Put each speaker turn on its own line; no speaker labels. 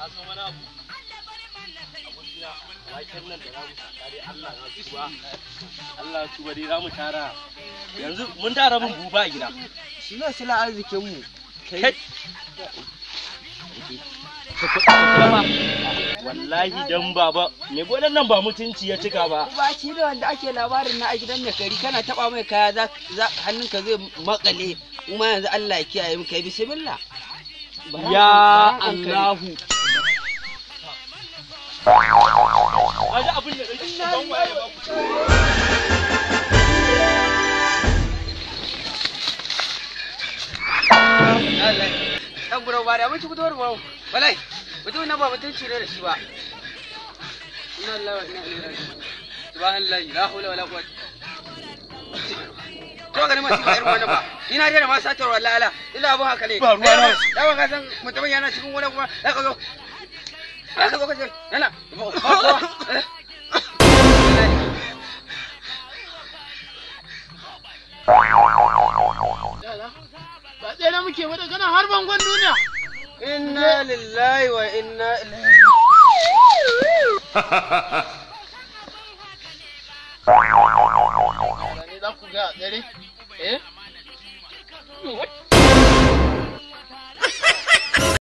a so mana abu abokina waken nan da zamu saka dai Allah na tuba Allah tuba dai zamu tara yanzu mun tara mun buba a gida
shi ne sila arzikin mu
kai wallahi dan baba me gonan nan ba mutunci ya cika ba
ba shi da wanda ake labarin na a gidan mai kari kana taba mai kaya za hannunka zai makale kuma yanzu Allah ya kiyaye mu kai bismillah
ya Allahu aje abin da kake ban waye ba ku
Allah dan gura bare mun ci fitowar mu wallahi mutum na ba mutunci ne da shi ba inna lillahi wa inna ilaihi raji'un subhanallahi la hawla wala quwwata to ga ma shi ba irin wannan ba ina da ma satar wallahi ala illa abun haka ne
ba ruwa na
da ba ka san mutumin yana cikin wani kuma za ka zo ka ce yana
ba tsere muke ba daga nan har bangon duniya.
Inna lillahi wa inna ilaihi
ne za ku ga tsere? Eh?